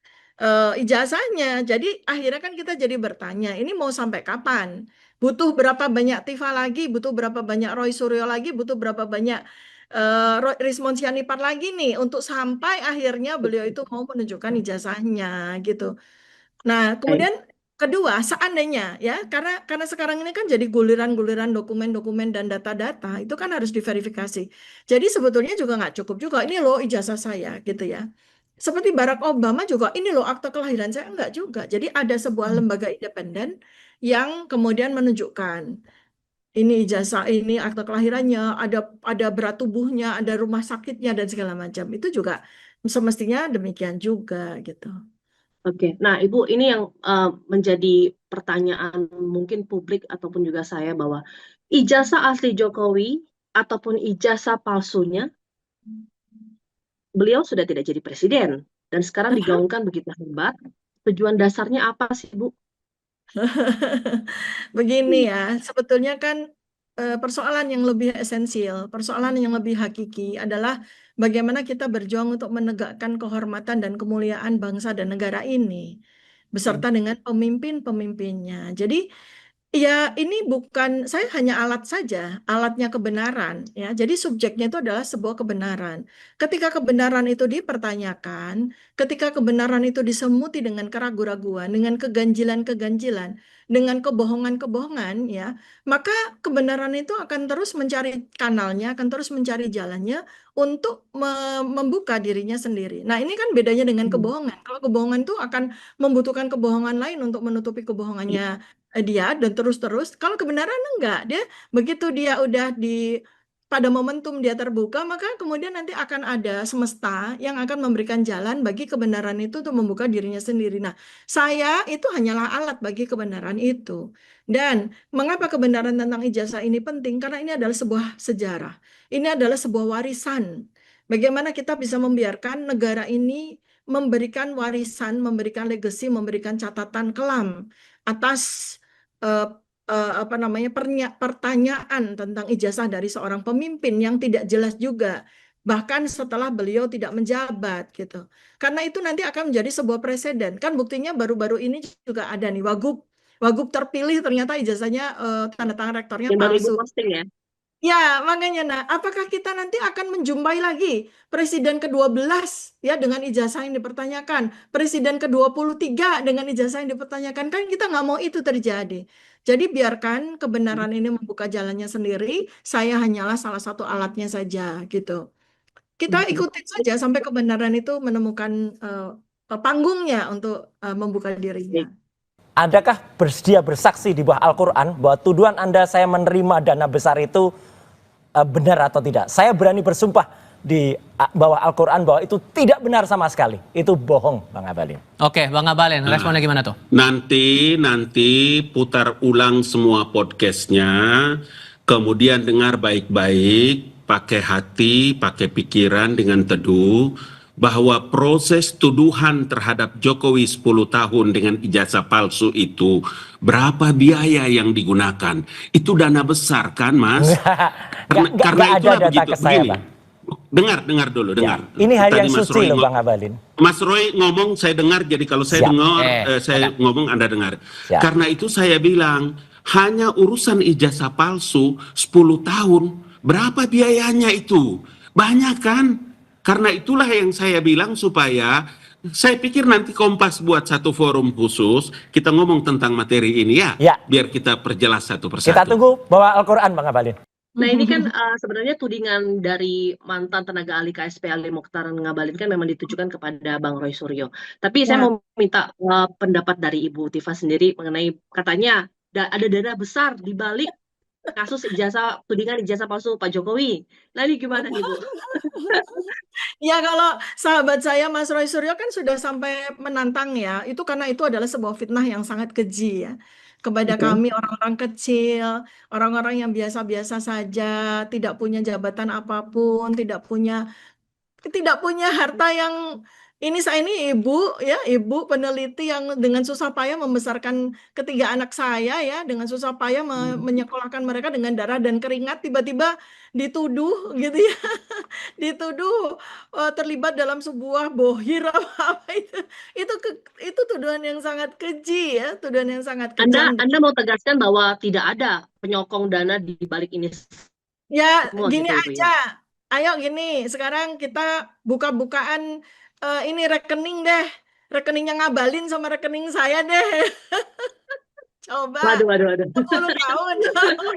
ijazahnya. Jadi akhirnya kan kita jadi bertanya, ini mau sampai kapan? Butuh berapa banyak Tifa lagi? Butuh berapa banyak Roy Suryo lagi? Butuh berapa banyak Rismon Sianipar lagi nih untuk sampai akhirnya beliau itu mau menunjukkan ijazahnya gitu. Nah, Baik. kemudian kedua, seandainya ya, karena sekarang ini kan jadi guliran-guliran dokumen-dokumen dan data-data itu kan harus diverifikasi. Jadi sebetulnya juga nggak cukup juga. Ini loh ijazah saya gitu ya. Seperti Barack Obama juga, ini loh akte kelahiran saya enggak juga. Jadi ada sebuah lembaga independen yang kemudian menunjukkan ini ijazah ini akte kelahirannya, ada berat tubuhnya, ada rumah sakitnya dan segala macam. Itu juga semestinya demikian juga gitu. Oke, nah Ibu ini yang menjadi pertanyaan mungkin publik ataupun juga saya bahwa ijazah asli Jokowi ataupun ijazah palsunya, beliau sudah tidak jadi presiden dan sekarang digaungkan begitu hebat. Tujuan dasarnya apa sih, Bu? Begini ya, sebetulnya kan persoalan yang lebih esensial, persoalan yang lebih hakiki adalah bagaimana kita berjuang untuk menegakkan kehormatan dan kemuliaan bangsa dan negara ini, beserta dengan pemimpin-pemimpinnya. Jadi ya, ini bukan, saya hanya alat saja, alatnya kebenaran, ya. Jadi subjeknya itu adalah sebuah kebenaran. Ketika kebenaran itu dipertanyakan, ketika kebenaran itu disemuti dengan keraguan-raguan, dengan keganjilan-keganjilan, dengan kebohongan-kebohongan, ya, maka kebenaran itu akan terus mencari kanalnya, akan terus mencari jalannya untuk membuka dirinya sendiri. Nah, ini kan bedanya dengan kebohongan. Kalau kebohongan itu akan membutuhkan kebohongan lain untuk menutupi kebohongannya dia dan terus-terus. Kalau kebenaran enggak, dia begitu dia udah di pada momentum dia terbuka, maka kemudian nanti akan ada semesta yang akan memberikan jalan bagi kebenaran itu untuk membuka dirinya sendiri. Nah, saya itu hanyalah alat bagi kebenaran itu. Dan mengapa kebenaran tentang ijazah ini penting? Karena ini adalah sebuah sejarah. Ini adalah sebuah warisan. Bagaimana kita bisa membiarkan negara ini memberikan warisan, memberikan legacy, memberikan catatan kelam atas eh, apa namanya pertanyaan tentang ijazah dari seorang pemimpin yang tidak jelas juga bahkan setelah beliau tidak menjabat gitu. Karena itu nanti akan menjadi sebuah presiden. Kan buktinya baru-baru ini juga ada nih Wagub terpilih ternyata ijazahnya tanda tangan rektornya Yang baru Ibu palsu. posting ya? Ya, makanya nah, apakah kita nanti akan menjumpai lagi presiden ke-12 ya dengan ijazah yang dipertanyakan, presiden ke-23 dengan ijazah yang dipertanyakan, kan kita nggak mau itu terjadi. Jadi biarkan kebenaran ini membuka jalannya sendiri, saya hanyalah salah satu alatnya saja gitu. Kita ikutin saja sampai kebenaran itu menemukan panggungnya untuk membuka dirinya. Adakah bersedia bersaksi di bawah Al-Quran bahwa tuduhan Anda saya menerima dana besar itu benar atau tidak? Saya berani bersumpah di bawah Al-Quran bahwa itu tidak benar sama sekali. Itu bohong, Bang Abalin. Oke, Bang Abalin, responnya gimana tuh? Nanti putar ulang semua podcastnya, kemudian dengar baik-baik, pakai hati, pakai pikiran dengan teduh, bahwa proses tuduhan terhadap Jokowi 10 tahun dengan ijazah palsu itu, berapa biaya yang digunakan? Itu dana besar kan, Mas? Karena itulah ada data begitu. ke saya, Begini, Bang. dengar dulu, dengar. Ini hari Tadi yang Mas suci Roy loh, Bang Abalin. Mas Roy ngomong, saya dengar, jadi kalau saya Siap. dengar, saya ngomong, Anda dengar. Siap. Karena itu saya bilang, hanya urusan ijazah palsu 10 tahun, berapa biayanya itu? Banyak kan? Karena itulah yang saya bilang supaya, saya pikir nanti Kompas buat satu forum khusus, kita ngomong tentang materi ini ya, Ya. biar kita perjelas satu persatu. Kita tunggu bawa Al-Quran, Bang Abalin. Nah ini kan sebenarnya tudingan dari mantan tenaga ahli KSP Ali Mokhtar Ngabalin kan memang ditujukan kepada Bang Roy Suryo. Tapi saya mau minta pendapat dari Ibu Tifa sendiri mengenai katanya ada dana besar di balik kasus tudingan ijazah palsu Pak Jokowi. Nah ini gimana nih Bu? Ya kalau sahabat saya Mas Roy Suryo kan sudah sampai menantang ya, itu karena itu adalah sebuah fitnah yang sangat keji ya. Kepada kami orang-orang kecil, orang-orang yang biasa-biasa saja, tidak punya jabatan apapun, tidak punya harta yang Saya ini ibu ya, ibu peneliti yang dengan susah payah membesarkan ketiga anak saya ya, dengan susah payah menyekolahkan mereka dengan darah dan keringat, tiba-tiba dituduh gitu ya, dituduh terlibat dalam sebuah bohir apa itu tuduhan yang sangat keji ya, tuduhan yang sangat kejam. Anda mau tegaskan bahwa tidak ada penyokong dana di balik ini Ya, semua gini gitu Ibu aja. ya. Ayo gini, sekarang kita buka-bukaan ini rekening deh. Rekeningnya Ngabalin sama rekening saya deh. Coba Waduh, waduh, waduh. 10 tahun.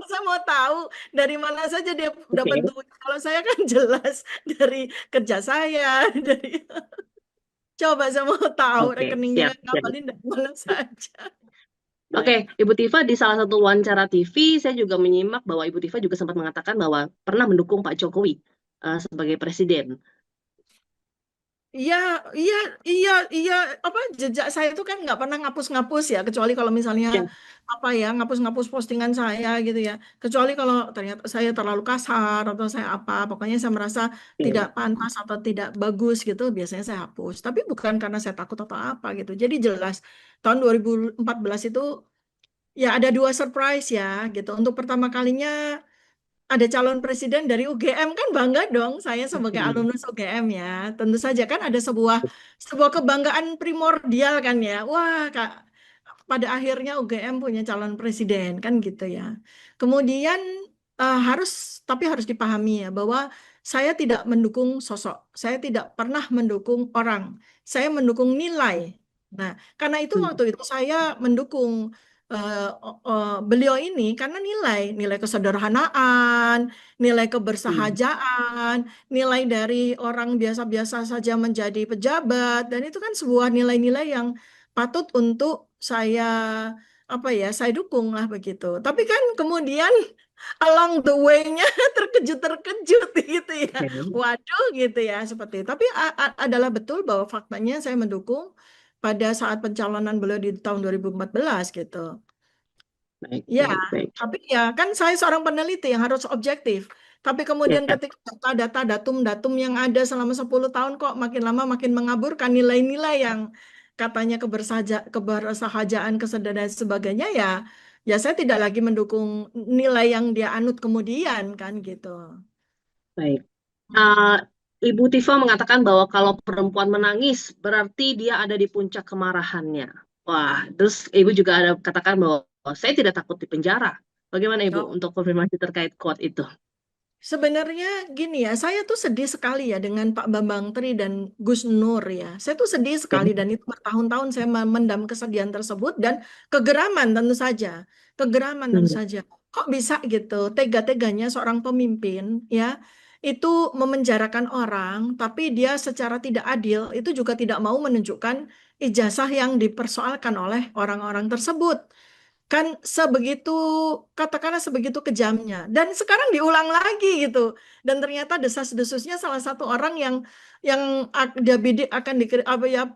Saya mau tahu dari mana saja dia dapat Oke, duit. Kalau saya kan jelas dari kerja saya, dari coba saya mau tahu oke, rekeningnya siap, siap. Ngabalin dari mana saja. Oke, Ibu Tifa di salah satu wawancara TV, saya juga menyimak bahwa Ibu Tifa juga sempat mengatakan bahwa pernah mendukung Pak Jokowi sebagai presiden. Iya, iya, iya, iya. Apa jejak saya itu kan nggak pernah ngapus-ngapus ya, kecuali kalau misalnya Ya, apa ya ngapus-ngapus postingan saya gitu ya. Kecuali kalau ternyata saya terlalu kasar atau saya apa, pokoknya saya merasa tidak oke. pantas atau tidak bagus gitu, biasanya saya hapus. Tapi bukan karena saya takut atau apa gitu. Jadi jelas tahun 2014 itu ya ada dua surprise ya gitu. Untuk pertama kalinya ada calon presiden dari UGM, kan bangga dong saya sebagai alumnus UGM ya. Tentu saja kan ada sebuah kebanggaan primordial kan ya. Wah, Kak, pada akhirnya UGM punya calon presiden kan gitu ya. Kemudian tapi harus dipahami ya bahwa saya tidak mendukung sosok. Saya tidak pernah mendukung orang. Saya mendukung nilai. Nah, karena itu waktu itu saya mendukung beliau ini karena nilai kesederhanaan, nilai kebersahajaan, nilai dari orang biasa-biasa saja menjadi pejabat, dan itu kan sebuah nilai-nilai yang patut untuk saya dukung lah begitu. Tapi kan kemudian along the way-nya terkejut-terkejut gitu ya. Oke, Waduh gitu ya seperti itu. Tapi adalah betul bahwa faktanya saya mendukung pada saat pencalonan beliau di tahun 2014 gitu. baik, Ya, baik, baik. tapi ya kan saya seorang peneliti yang harus objektif. Tapi kemudian Ya, ketika data-data, datum-datum yang ada selama 10 tahun kok makin lama makin mengaburkan nilai-nilai yang katanya kebersahajaan, kesadaran dan sebagainya ya saya tidak lagi mendukung nilai yang dia anut kemudian kan gitu. baik. Uh, Ibu Tifa mengatakan bahwa kalau perempuan menangis berarti dia ada di puncak kemarahannya. Wah, terus Ibu juga ada katakan bahwa saya tidak takut di penjara. Bagaimana Ibu Oh, untuk konfirmasi terkait quote itu? sebenarnya gini ya, saya tuh sedih sekali ya dengan Pak Bambang Tri dan Gus Nur ya. Saya tuh sedih sekali dan itu bertahun-tahun saya memendam kesedihan tersebut dan kegeraman tentu saja. Kegeraman tentu Hmm. saja. Kok bisa gitu? Tega-teganya seorang pemimpin ya itu memenjarakan orang, tapi dia secara tidak adil itu juga tidak mau menunjukkan ijazah yang dipersoalkan oleh orang-orang tersebut. Kan sebegitu, katakanlah sebegitu kejamnya. Dan sekarang diulang lagi gitu. Dan ternyata desas-desusnya salah satu orang yang dia bidik akan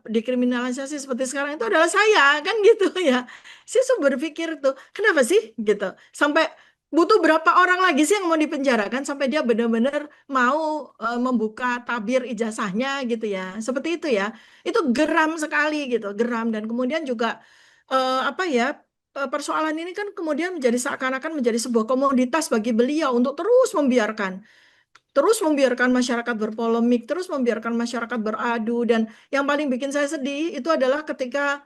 dikriminalisasi seperti sekarang itu adalah saya, kan gitu ya. Saya sudah berpikir tuh, kenapa sih gitu? Sampai butuh berapa orang lagi sih yang mau dipenjarakan sampai dia benar-benar mau membuka tabir ijazahnya gitu ya. Seperti itu ya. Itu geram sekali gitu, geram dan kemudian juga apa ya persoalan ini kan kemudian menjadi seakan-akan menjadi sebuah komoditas bagi beliau untuk terus membiarkan masyarakat berpolemik, terus membiarkan masyarakat beradu, dan yang paling bikin saya sedih itu adalah ketika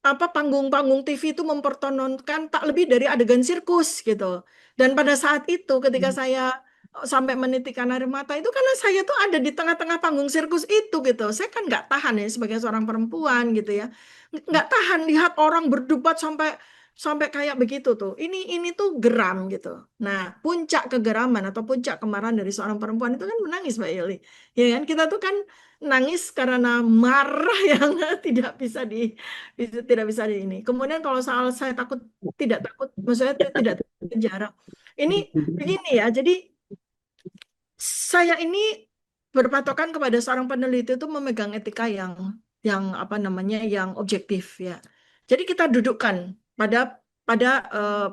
panggung-panggung TV itu mempertontonkan tak lebih dari adegan sirkus gitu. Dan pada saat itu ketika saya sampai menitikkan air mata itu karena saya tuh ada di tengah-tengah panggung sirkus itu gitu. Saya kan nggak tahan ya sebagai seorang perempuan gitu ya. Nggak tahan lihat orang berdebat sampai sampai kayak begitu tuh. Ini tuh geram gitu. Nah, puncak kegeraman atau puncak kemarahan dari seorang perempuan itu kan menangis, Mbak Yuli. Ya kan kita tuh kan nangis karena marah yang tidak bisa di ini. Kemudian kalau soal saya takut tidak takut, maksudnya tidak penjara. Ini begini ya, jadi saya ini berpatokan kepada seorang peneliti itu memegang etika yang apa namanya yang objektif ya. Jadi kita dudukkan pada pada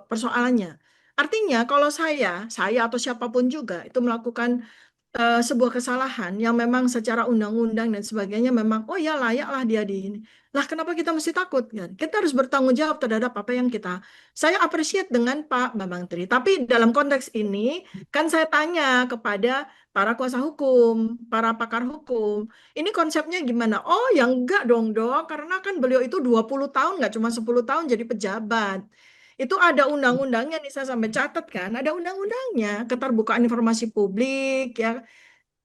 persoalannya. Artinya kalau saya atau siapapun juga itu melakukan sebuah kesalahan yang memang secara undang-undang dan sebagainya memang oh ya layaklah dia di ini. Lah kenapa kita mesti takut kan? Kita harus bertanggung jawab terhadap apa yang saya appreciate dengan Pak Bambang Tri. Tapi dalam konteks ini kan saya tanya kepada para kuasa hukum, para pakar hukum. Ini konsepnya gimana? Oh, ya enggak dong, Dok, karena kan beliau itu 20 tahun nggak cuma 10 tahun jadi pejabat. Itu ada undang-undangnya nih saya sampai catat kan, ada undang-undangnya, keterbukaan informasi publik ya.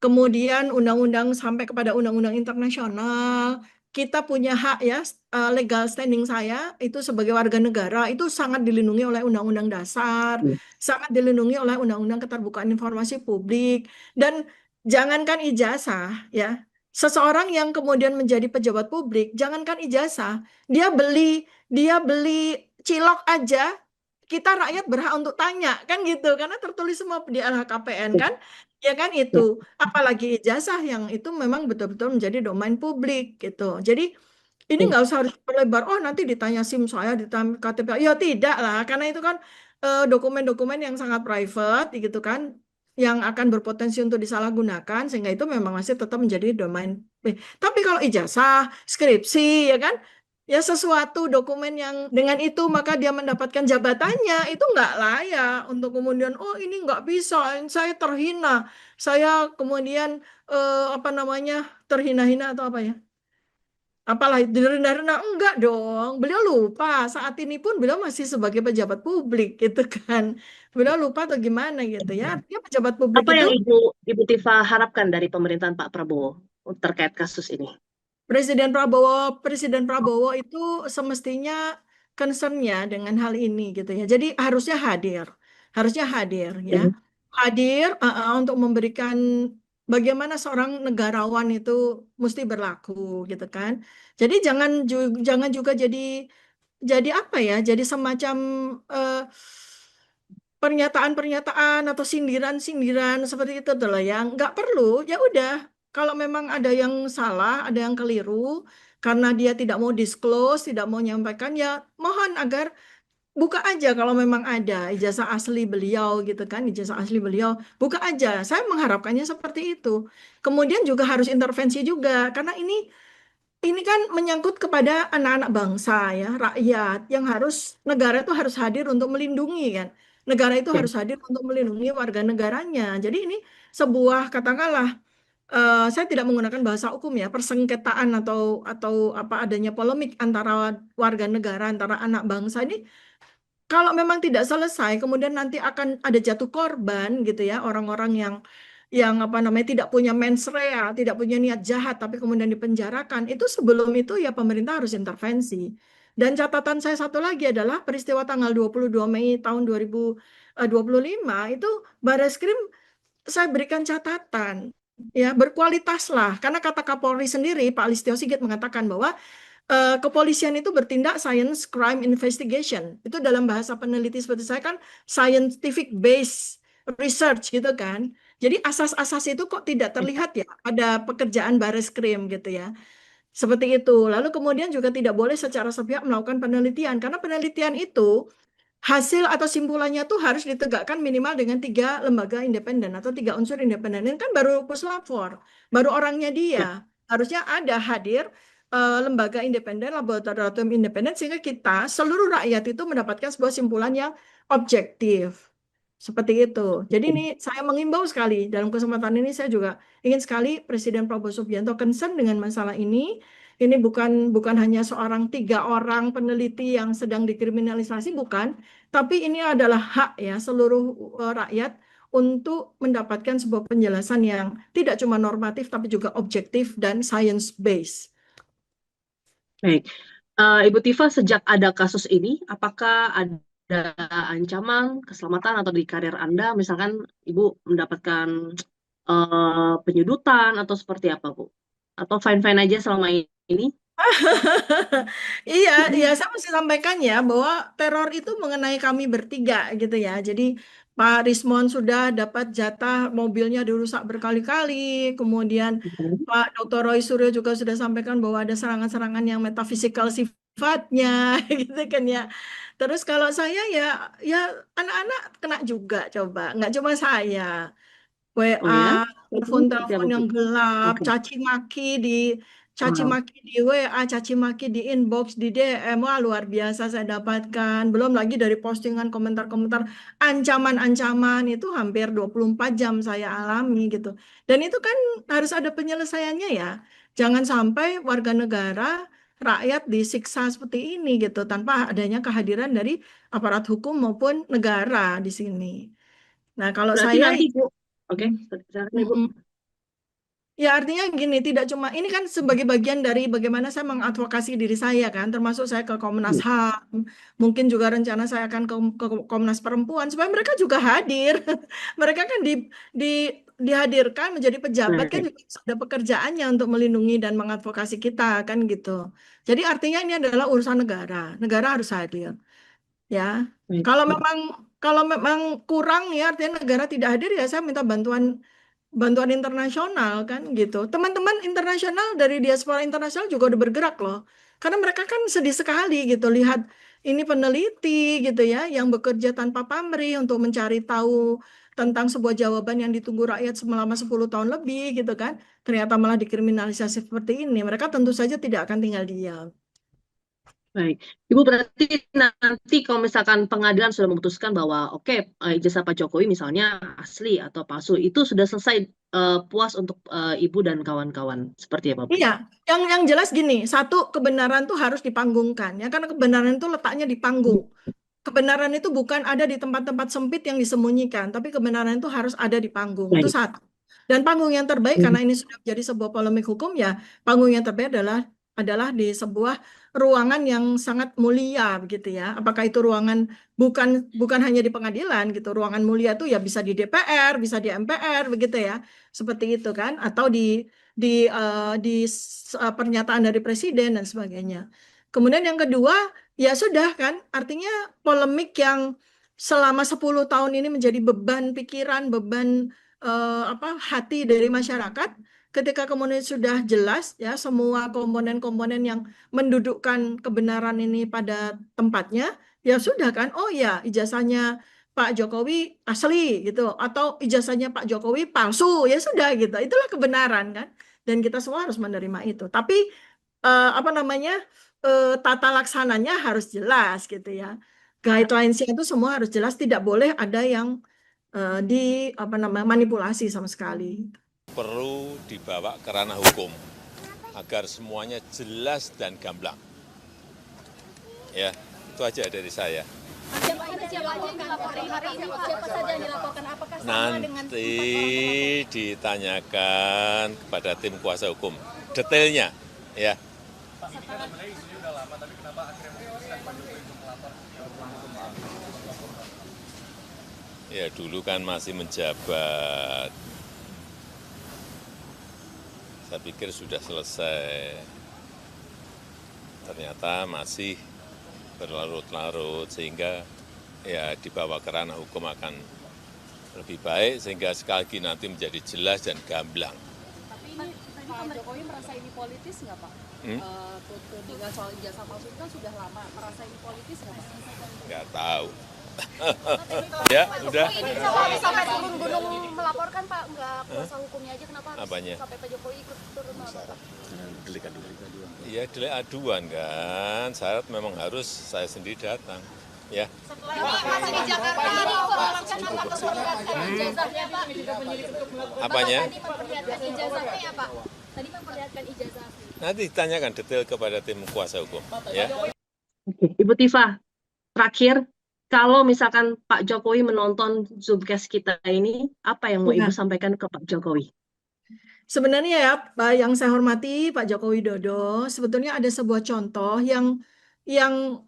Kemudian undang-undang sampai kepada undang-undang internasional. Kita punya hak ya, legal standing saya itu sebagai warga negara itu sangat dilindungi oleh undang-undang dasar, sangat dilindungi oleh undang-undang keterbukaan informasi publik. Dan jangankan ijazah ya, seseorang yang kemudian menjadi pejabat publik, jangankan ijazah, dia beli cilok aja kita rakyat berhak untuk tanya kan gitu karena tertulis semua di LHKPN kan ya kan itu apalagi ijazah yang itu memang betul-betul menjadi domain publik gitu jadi ini nggak usah harus berlebar oh nanti ditanya SIM saya ditanya KTP ya tidak lah karena itu kan dokumen-dokumen yang sangat private gitu kan yang akan berpotensi untuk disalahgunakan sehingga itu memang masih tetap menjadi domain tapi kalau ijazah skripsi ya kan ya sesuatu dokumen yang dengan itu maka dia mendapatkan jabatannya itu nggak layak untuk kemudian oh ini nggak bisa saya terhina saya kemudian apa namanya terhina-hina atau apa ya apalah direndah-rendah enggak dong beliau lupa saat ini pun beliau masih sebagai pejabat publik gitu kan beliau lupa atau gimana gitu ya dia pejabat publik Apa itu yang Ibu Tifa harapkan dari pemerintahan Pak Prabowo terkait kasus ini? Presiden Prabowo itu semestinya concernnya dengan hal ini gitu ya. Jadi harusnya hadir ya, hadir untuk memberikan bagaimana seorang negarawan itu mesti berlaku gitu kan. Jadi jangan juga jadi apa ya? Jadi semacam eh, pernyataan-pernyataan atau sindiran-sindiran seperti itu tuh lah yang nggak perlu. Ya udah, kalau memang ada yang salah, ada yang keliru, karena dia tidak mau disclose, tidak mau menyampaikan, ya mohon agar buka aja kalau memang ada ijazah asli beliau gitu kan, ijazah asli beliau, buka aja. Saya mengharapkannya seperti itu. Kemudian juga harus intervensi juga, karena ini kan menyangkut kepada anak-anak bangsa ya, rakyat yang negara itu harus hadir untuk melindungi kan. Negara itu harus hadir untuk melindungi warga negaranya. Jadi ini sebuah katakanlah saya tidak menggunakan bahasa hukum ya, persengketaan atau apa adanya polemik antara warga negara, antara anak bangsa ini kalau memang tidak selesai, kemudian nanti akan ada jatuh korban gitu ya, orang-orang yang apa namanya tidak punya mens rea, tidak punya niat jahat, tapi kemudian dipenjarakan. Itu sebelum itu ya pemerintah harus intervensi. Dan catatan saya satu lagi adalah peristiwa tanggal 22 Mei tahun 2025 itu Barreskrim saya berikan catatan ya berkualitaslah karena kata Kapolri sendiri Pak Listio Sigit mengatakan bahwa kepolisian itu bertindak science crime investigation. Itu dalam bahasa peneliti seperti saya kan scientific based research gitu kan. Jadi asas-asas itu kok tidak terlihat ya pada pekerjaan Barreskrim gitu ya. Seperti itu. Lalu kemudian juga tidak boleh secara sepihak melakukan penelitian karena penelitian itu hasil atau simpulannya tuh harus ditegakkan minimal dengan 3 lembaga independen atau 3 unsur independen. Ini kan baru puslapor, baru orangnya dia. Harusnya ada hadir lembaga independen, laboratorium independen, sehingga kita, seluruh rakyat itu mendapatkan sebuah simpulan yang objektif. Seperti itu. Jadi ini saya mengimbau sekali, dalam kesempatan ini saya juga ingin sekali Presiden Prabowo Subianto concern dengan masalah ini. Ini bukan hanya 3 orang peneliti yang sedang dikriminalisasi, bukan. Tapi ini adalah hak ya seluruh rakyat untuk mendapatkan sebuah penjelasan yang tidak cuma normatif, tapi juga objektif dan science-based. Baik, Ibu Tifa, sejak ada kasus ini, apakah ada ancaman keselamatan atau di karir Anda, misalkan Ibu mendapatkan penyudutan atau seperti apa, Bu? Atau fine-fine aja selama ini? Iya, saya mesti sampaikan ya bahwa teror itu mengenai kami bertiga gitu ya. Jadi Pak Rismon sudah dapat jatah mobilnya dirusak berkali-kali. Kemudian Pak Dr. Roy Suryo juga sudah sampaikan bahwa ada serangan-serangan yang metafisikal sifatnya gitu kan ya. Terus kalau saya ya anak-anak kena juga coba, nggak cuma saya. Oh ya, WA, itu seperti apa, telepon-telepon Bu? yang gelap, Oke. caci Wow. maki di WA, caci maki di inbox, di DM, wah luar biasa saya dapatkan. Belum lagi dari postingan, komentar-komentar, ancaman-ancaman itu hampir 24 jam saya alami gitu. Dan itu kan harus ada penyelesaiannya ya. Jangan sampai warga negara, rakyat disiksa seperti ini gitu tanpa adanya kehadiran dari aparat hukum maupun negara di sini. Nah, kalau Berarti saya nanti, Bu. Oke, silakan, Ibu. ya artinya gini, tidak cuma ini kan sebagai bagian dari bagaimana saya mengadvokasi diri saya kan, termasuk saya ke Komnas HAM, mungkin juga rencana saya akan ke Komnas Perempuan supaya mereka juga hadir. Mereka kan dihadirkan menjadi pejabat kan Baik. juga ada pekerjaannya untuk melindungi dan mengadvokasi kita kan gitu. Jadi artinya ini adalah urusan negara, negara harus hadir ya. Baik. Kalau memang kurang ya artinya negara tidak hadir ya saya minta bantuan internasional kan gitu. Teman-teman internasional dari diaspora internasional juga udah bergerak loh. Karena mereka kan sedih sekali gitu lihat ini peneliti gitu ya yang bekerja tanpa pamrih untuk mencari tahu tentang sebuah jawaban yang ditunggu rakyat selama 10 tahun lebih gitu kan. Ternyata malah dikriminalisasi seperti ini. Mereka tentu saja tidak akan tinggal diam. Baik, Ibu berarti nanti kalau misalkan pengadilan sudah memutuskan bahwa oke, ijazah Pak Jokowi misalnya asli atau palsu, itu sudah selesai puas untuk Ibu dan kawan-kawan. Seperti apa, Bu? Iya, yang jelas gini, satu kebenaran tuh harus dipanggungkan ya karena kebenaran itu letaknya di panggung. Kebenaran itu bukan ada di tempat-tempat sempit yang disembunyikan, tapi kebenaran itu harus ada di panggung. Itu Baik. satu. Dan panggung yang terbaik karena ini sudah menjadi sebuah polemik hukum ya, panggung yang terbaik adalah di sebuah ruangan yang sangat mulia begitu ya. Apakah itu ruangan bukan hanya di pengadilan gitu. Ruangan mulia itu ya bisa di DPR, bisa di MPR begitu ya. Seperti itu kan atau di pernyataan dari presiden dan sebagainya. Kemudian yang kedua, ya sudah kan, artinya polemik yang selama 10 tahun ini menjadi beban pikiran, beban hati dari masyarakat, ketika kemudian sudah jelas ya semua komponen-komponen yang mendudukkan kebenaran ini pada tempatnya, ya sudah kan, oh ya ijazahnya Pak Jokowi asli gitu, atau ijazahnya Pak Jokowi palsu, ya sudah gitu, itulah kebenaran kan, dan kita semua harus menerima itu. Tapi tata laksananya harus jelas gitu ya. Guidelines-nya itu semua harus jelas, tidak boleh ada yang manipulasi sama sekali. Perlu dibawa ke ranah hukum agar semuanya jelas dan gamblang. Ya, itu aja dari saya. Nanti ditanyakan kepada tim kuasa hukum detailnya, ya. Ya dulu kan masih menjabat. Saya pikir sudah selesai. Ternyata masih berlarut-larut sehingga ya dibawa ke ranah hukum akan lebih baik sehingga sekali lagi nanti menjadi jelas dan gamblang. Tapi ini Pak Jokowi merasa ini politis nggak Pak? Tudingan soal ijazah palsu itu kan sudah lama, merasa ini politis nggak Pak? Nggak tahu. Ya, udah. Ini sampai turun gunung melaporkan Pak, nggak kuasa hukumnya aja, kenapa harus Apanya? sampai Pak Jokowi ikut turun melapor? Iya, delik aduan kan. Syarat memang harus saya sendiri datang. Ya. Masih di Jakarta ini informasikan ijazahnya Pak. Apanya? Tadi memperlihatkan ijazahnya ya Pak. Tadi memperlihatkan ijazah. Nanti ditanyakan detail kepada tim kuasa hukum. Ya. Oke, Ibu Tifa, terakhir, kalau misalkan Pak Jokowi menonton Zoomcast kita ini, apa yang mau Ibu sampaikan ke Pak Jokowi? Sebenarnya ya, Pak, yang saya hormati Pak Joko Widodo, sebetulnya ada sebuah contoh yang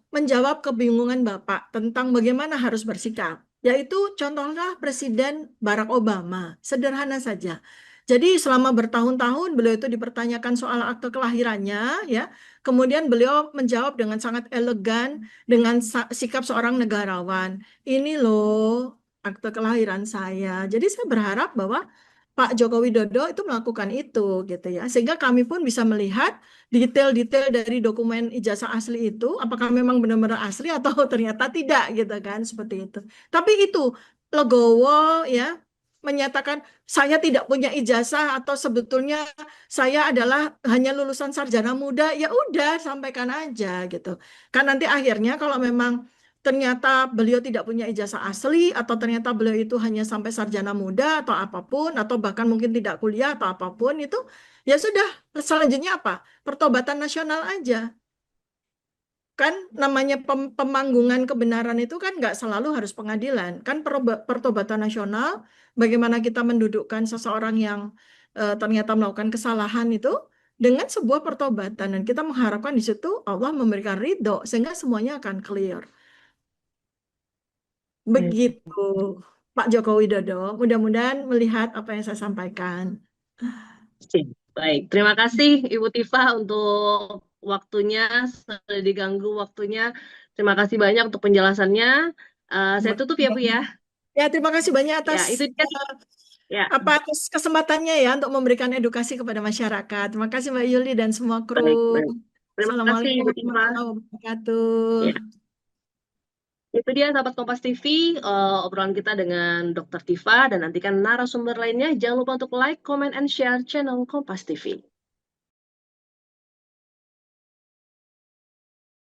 menjawab kebingungan Bapak tentang bagaimana harus bersikap, yaitu contohnya Presiden Barack Obama, sederhana saja. Jadi selama bertahun-tahun beliau itu dipertanyakan soal akte kelahirannya, ya. Kemudian beliau menjawab dengan sangat elegan dengan sikap seorang negarawan. Ini loh akte kelahiran saya. Jadi saya berharap bahwa Pak Joko Widodo itu melakukan itu gitu ya. Sehingga kami pun bisa melihat detail-detail dari dokumen ijazah asli itu apakah memang benar-benar asli atau ternyata tidak gitu kan seperti itu. Tapi itu legowo ya, menyatakan saya tidak punya ijazah atau sebetulnya saya adalah hanya lulusan sarjana muda, ya udah sampaikan aja gitu. Kan nanti akhirnya kalau memang ternyata beliau tidak punya ijazah asli atau ternyata beliau itu hanya sampai sarjana muda atau apapun atau bahkan mungkin tidak kuliah atau apapun itu, ya sudah, selanjutnya apa? Pertobatan nasional aja. Kan namanya pemanggungan kebenaran itu kan nggak selalu harus pengadilan. Kan pertobatan nasional, bagaimana kita mendudukkan seseorang yang ternyata melakukan kesalahan itu dengan sebuah pertobatan. Dan kita mengharapkan di situ Allah memberikan ridho sehingga semuanya akan clear. Begitu Pak Joko Widodo. Mudah-mudahan melihat apa yang saya sampaikan. Baik, terima kasih Ibu Tifa untuk waktunya, sudah diganggu waktunya. Terima kasih banyak untuk penjelasannya. Saya tutup ya Bu ya. Ya, terima kasih banyak Ya, atas itu dia. Ya, atas kesempatannya ya untuk memberikan edukasi kepada masyarakat. Terima kasih Mbak Yuli dan semua baik, kru. baik. Terima kasih Assalamualaikum Ibu Tifa. warahmatullahi wabarakatuh. Ya. Itu dia sahabat Kompas TV, obrolan kita dengan Dr. Tifa, dan nantikan narasumber lainnya. Jangan lupa untuk like, comment, and share channel Kompas TV.